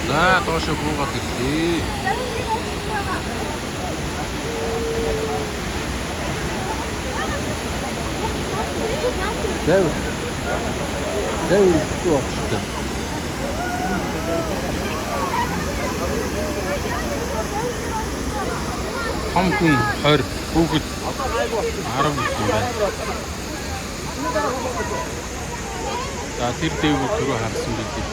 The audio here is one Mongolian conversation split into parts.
За доош буугаад ирлээ. Зэв. Зэв юу очтой. Хамтын 20 хүүхэд 10 гэсэн байна. За тэр дээгүүр түрүү харсан билээ.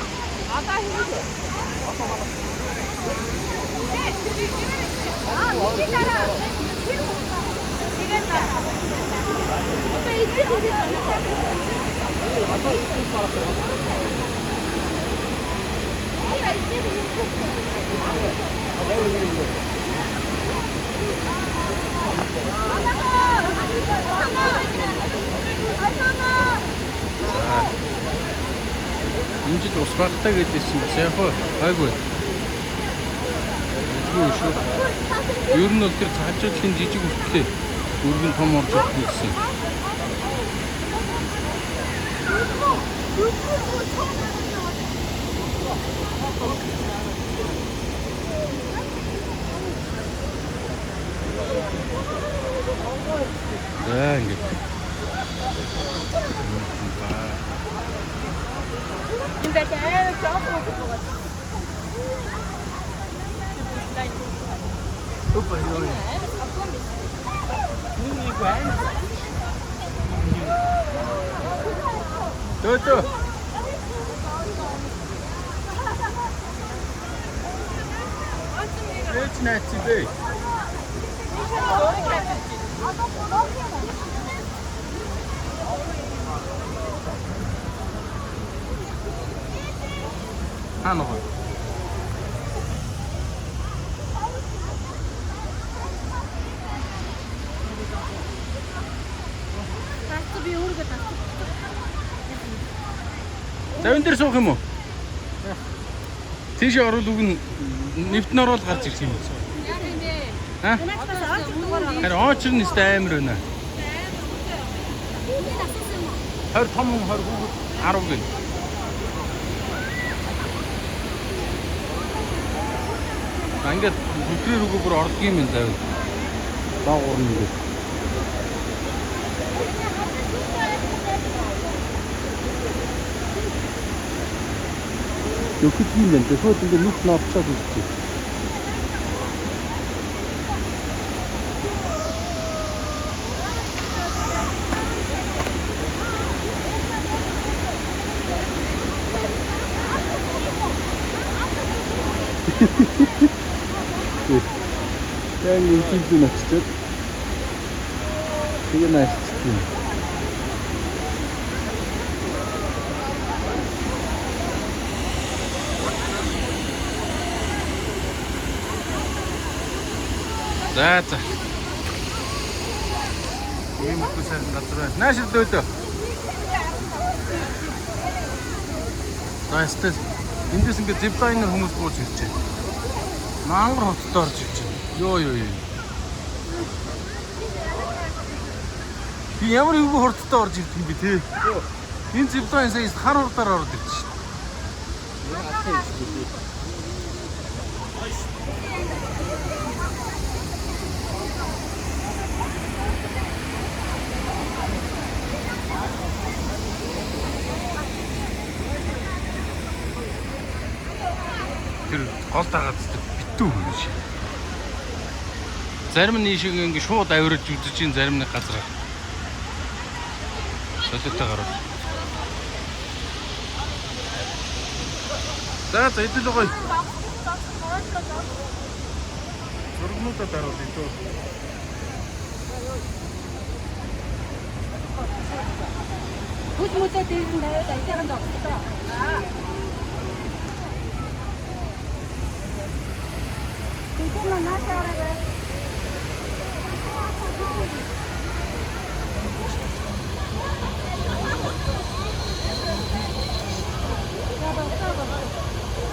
Инжид ус багтаа гэдээсэн бас яг гайгүй. Юу шүү. Ер нь бол тэр цаашаадлын жижиг үртлээ өргөн том орж ирсэн. За ингэж. In der Nähe ist auch so. Super, Junge. Toto. It's not today. Ano ba? За энэ дээр суух юм уу? Тийш орвол үг нь нэвтэн орвол гарч ирэх юм. Яг юм ээ. Ха? Тэр очир нь өстэй амар байна. 20 том 20 хүүхэд 10 гин. Ингээд бүтрээр үгүй бүр ордог юм энэ зав. Даагуур нь ингээд. Ёкт юм байна. Тэсүүд ингээд нүх навчаад үзчих. Яг нэг юм очиж. Тэгээ наачсан. За. Ийм хүсэл газар байна. Наашир дөдөө. Наастал эндээс ингээд зиплайнер хүмүүс бууж ирж байна. Мангар хотод орж ирж байна. Йоо. Би ямар эвгүй хурдтай орж ирдэг юм бэ те. Энэ зиплайн сая хар хурдаар орж ирж шин. Тэр гол дагааддаг битүү хүн шиг. Зарим нь шиг ингэ шууд авирж үзэж ин зарим нэг газар. Солиотой гараад. За идэл гоё. Зургнуудаа даруул итөө. Бүт мөтө дээр нь тавиад ажихан догтлоо. Тэгэ наашаараа.